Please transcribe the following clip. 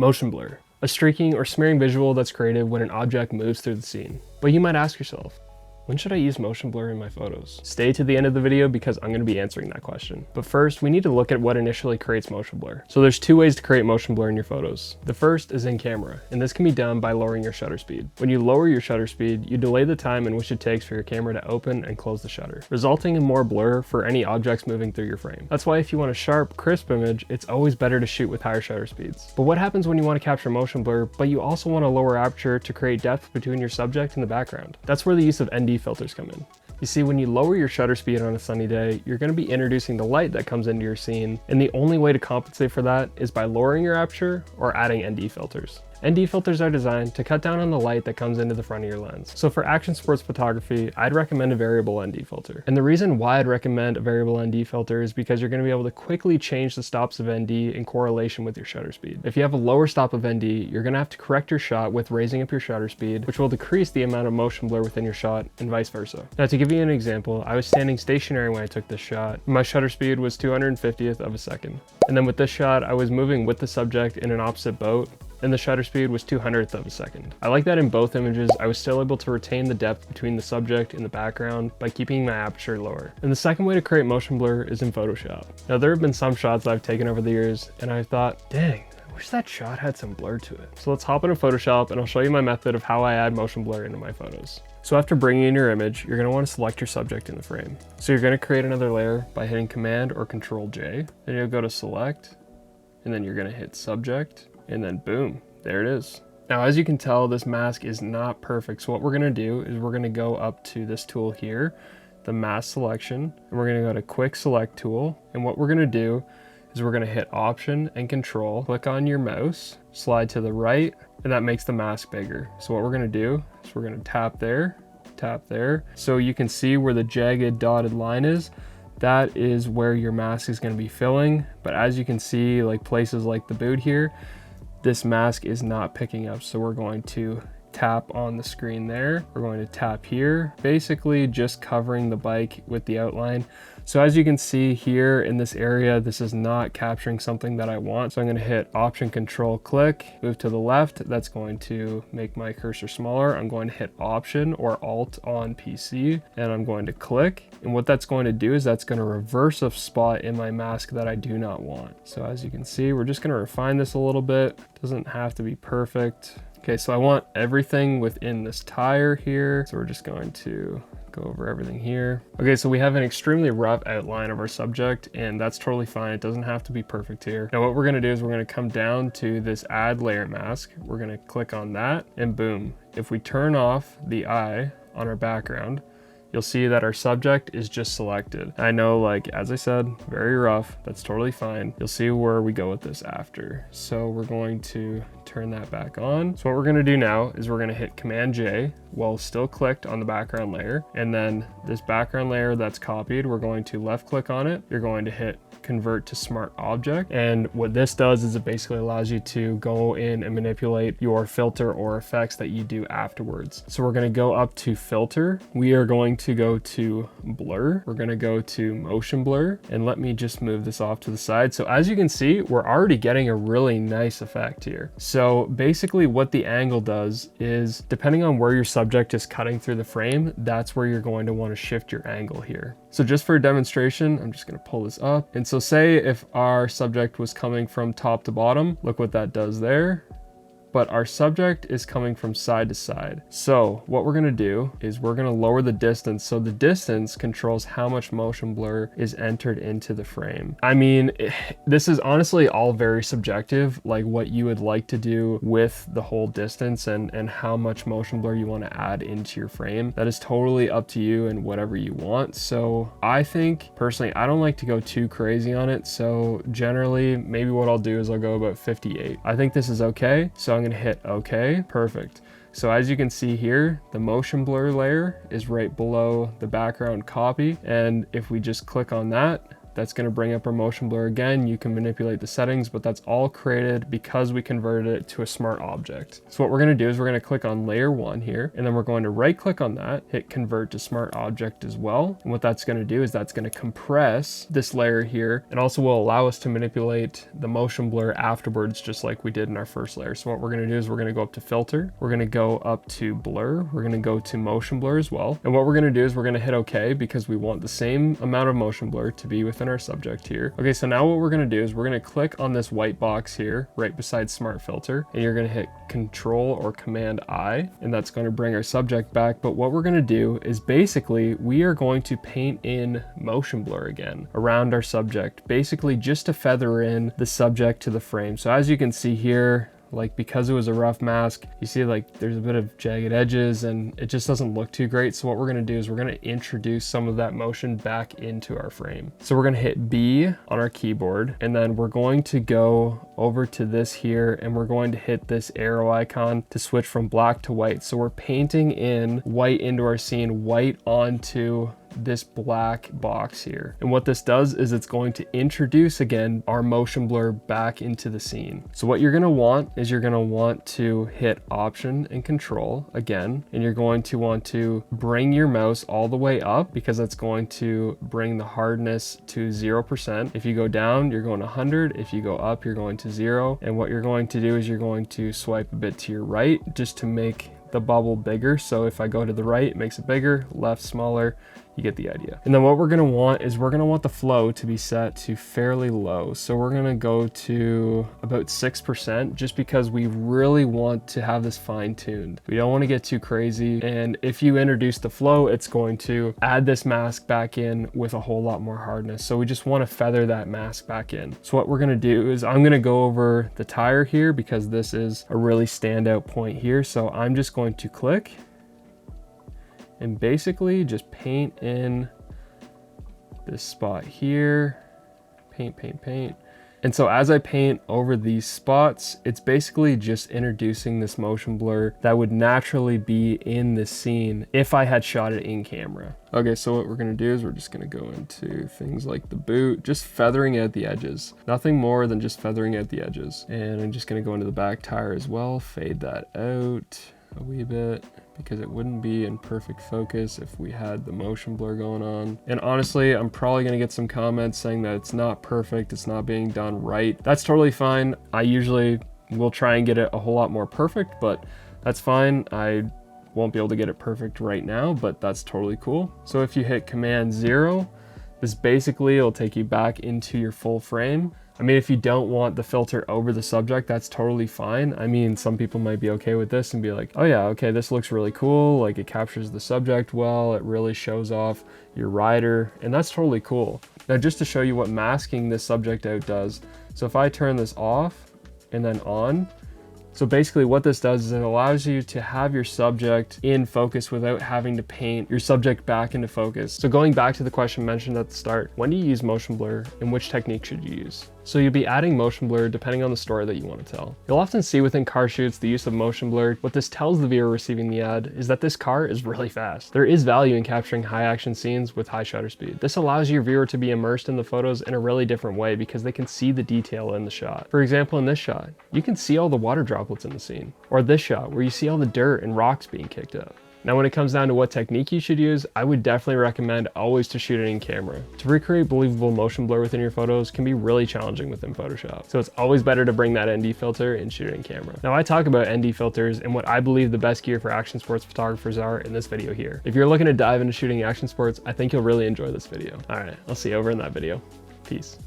Motion blur, a streaking or smearing visual that's created when an object moves through the scene. But you might ask yourself, when should I use motion blur in my photos? Stay to the end of the video because I'm going to be answering that question. But first, we need to look at what initially creates motion blur. So there's two ways to create motion blur in your photos. The first is in camera, and this can be done by lowering your shutter speed. When you lower your shutter speed, you delay the time in which it takes for your camera to open and close the shutter, resulting in more blur for any objects moving through your frame. That's why if you want a sharp, crisp image, it's always better to shoot with higher shutter speeds. But what happens when you want to capture motion blur, but you also want a lower aperture to create depth between your subject and the background? That's where the use of ND filters come in. You see, when you lower your shutter speed on a sunny day, you're going to be introducing the light that comes into your scene, and the only way to compensate for that is by lowering your aperture or adding ND filters. ND filters are designed to cut down on the light that comes into the front of your lens. So for action sports photography, I'd recommend a variable ND filter. And the reason why I'd recommend a variable ND filter is because you're going to be able to quickly change the stops of ND in correlation with your shutter speed. If you have a lower stop of ND, you're going to have to correct your shot with raising up your shutter speed, which will decrease the amount of motion blur within your shot and vice versa. Now, to give you an example, I was standing stationary when I took this shot. My shutter speed was 250th of a second. And then with this shot, I was moving with the subject in an opposite boat, and the shutter speed was 200th of a second. I like that in both images, I was still able to retain the depth between the subject and the background by keeping my aperture lower. And the second way to create motion blur is in Photoshop. Now, there have been some shots that I've taken over the years, and I thought, dang, I wish that shot had some blur to it. So let's hop into Photoshop and I'll show you my method of how I add motion blur into my photos. So after bringing in your image, you're going to want to select your subject in the frame. So you're going to create another layer by hitting Command or Control J. Then you'll go to Select, and then you're going to hit Subject, and then boom, there it is. Now, as you can tell, this mask is not perfect. So what we're going to do is we're going to go up to this tool here, the mask selection, and we're going to go to Quick Select tool. And what we're going to do is we're going to hit Option and Control, click on your mouse, slide to the right, and that makes the mask bigger. So what we're going to do is we're going to tap there, so you can see where the jagged dotted line is. That is where your mask is going to be filling. But as you can see, like places like the boot here, this mask is not picking up. So we're going to tap on the screen there. We're going to tap here, basically just covering the bike with the outline. So as you can see here in this area, this is not capturing something that I want. So I'm going to hit Option Control click, move to the left. That's going to make my cursor smaller. I'm going to hit Option or Alt on PC, and I'm going to click. And what that's going to do is that's going to reverse a spot in my mask that I do not want. So as you can see, we're just going to refine this a little bit. Doesn't have to be perfect. Okay, so I want everything within this tire here. So we're just going to go over everything here. Okay, so we have an extremely rough outline of our subject, and that's totally fine. It doesn't have to be perfect here. Now what we're gonna do is we're gonna come down to this add layer mask. We're gonna click on that, and boom. If we turn off the eye on our background, you'll see that our subject is just selected. I know, like, as I said, very rough, that's totally fine. You'll see where we go with this after. So we're going to turn that back on. So what we're gonna do now is we're gonna hit Command J while still clicked on the background layer. And then this background layer that's copied, we're going to left click on it. You're going to hit Convert to Smart Object. And what this does is it basically allows you to go in and manipulate your filter or effects that you do afterwards. So we're gonna go up to Filter. We are going to go to Blur. We're gonna go to Motion Blur. And let me just move this off to the side. So as you can see, we're already getting a really nice effect here. So basically what the angle does is, depending on where your subject is cutting through the frame, that's where you're going to want to shift your angle here. So just for a demonstration, I'm just going to pull this up. And so say if our subject was coming from top to bottom, look what that does there. But our subject is coming from side to side. So what we're gonna do is we're gonna lower the distance. So the distance controls how much motion blur is entered into the frame. I mean, this is honestly all very subjective, like what you would like to do with the whole distance and how much motion blur you wanna add into your frame. That is totally up to you and whatever you want. So I think, personally, I don't like to go too crazy on it. So generally, maybe what I'll do is I'll go about 58. I think this is okay. So I'm gonna hit OK, perfect. So as you can see here, the motion blur layer is right below the background copy. And if we just click on that, That's going to bring up our motion blur again. You can manipulate the settings, but that's all created because we converted it to a smart object. So what we're going to do is we're going to click on layer 1 here, and then we're going to right click on that, hit convert to smart object as well. And what that's going to do is that's going to compress this layer here, and also will allow us to manipulate the motion blur afterwards, just like we did in our first layer. So what we're going to do is we're going to go up to filter, we're going to go up to blur, we're going to go to motion blur as well. And what we're going to do is we're going to hit OK, because we want the same amount of motion blur to be within our subject here. Okay, so now what we're going to do is we're going to click on this white box here right beside smart filter, and you're going to hit Control or Command I, and that's going to bring our subject back. But what we're going to do is basically we are going to paint in motion blur again around our subject, basically just to feather in the subject to the frame. So as you can see here, like, because it was a rough mask, you see like there's a bit of jagged edges and it just doesn't look too great. So what we're going to do is we're going to introduce some of that motion back into our frame. So we're going to hit B on our keyboard, and then we're going to go over to this here, and we're going to hit this arrow icon to switch from black to white. So we're painting in white into our scene, white onto this black box here. And what this does is it's going to introduce again our motion blur back into the scene. So what you're going to want is you're going to want to hit Option and Control again, and you're going to want to bring your mouse all the way up, because that's going to bring the hardness to 0%. If you go down, you're going 100. If you go up, you're going to 0. And what you're going to do is you're going to swipe a bit to your right just to make the bubble bigger. So if I go to the right, it makes it bigger, left smaller. You get the idea. And then what we're gonna want is we're gonna want the flow to be set to fairly low. So we're gonna go to about 6%, just because we really want to have this fine tuned. We don't want to get too crazy. And if you introduce the flow, it's going to add this mask back in with a whole lot more hardness. So we just want to feather that mask back in. So what we're gonna do is I'm gonna go over the tire here, because this is a really standout point here. So I'm just going to click and basically just paint in this spot here, paint, paint, paint. And so as I paint over these spots, it's basically just introducing this motion blur that would naturally be in the scene if I had shot it in camera. Okay, so what we're gonna do is we're just gonna go into things like the boot, just feathering out the edges. Nothing more than just feathering out the edges. And I'm just gonna go into the back tire as well, fade that out a wee bit, because it wouldn't be in perfect focus if we had the motion blur going on. And honestly, I'm probably gonna get some comments saying that it's not perfect, it's not being done right. That's totally fine. I usually will try and get it a whole lot more perfect, but that's fine. I won't be able to get it perfect right now, but that's totally cool. So if you hit Command 0, this basically will take you back into your full frame. I mean, if you don't want the filter over the subject, that's totally fine. I mean, some people might be okay with this and be like, oh yeah, okay, this looks really cool. Like, it captures the subject well, it really shows off your rider, and that's totally cool. Now, just to show you what masking this subject out does. So if I turn this off and then on, so basically what this does is it allows you to have your subject in focus without having to paint your subject back into focus. So going back to the question mentioned at the start, when do you use motion blur and which technique should you use? So you'll be adding motion blur depending on the story that you want to tell. You'll often see within car shoots the use of motion blur. What this tells the viewer receiving the ad is that this car is really fast. There is value in capturing high action scenes with high shutter speed. This allows your viewer to be immersed in the photos in a really different way, because they can see the detail in the shot. For example, in this shot, you can see all the water droplets in the scene. Or this shot where you see all the dirt and rocks being kicked up. Now, when it comes down to what technique you should use, I would definitely recommend always to shoot it in camera. To recreate believable motion blur within your photos can be really challenging within Photoshop. So it's always better to bring that ND filter and shoot it in camera. Now, I talk about ND filters and what I believe the best gear for action sports photographers are in this video here. If you're looking to dive into shooting action sports, I think you'll really enjoy this video. All right, I'll see you over in that video. Peace.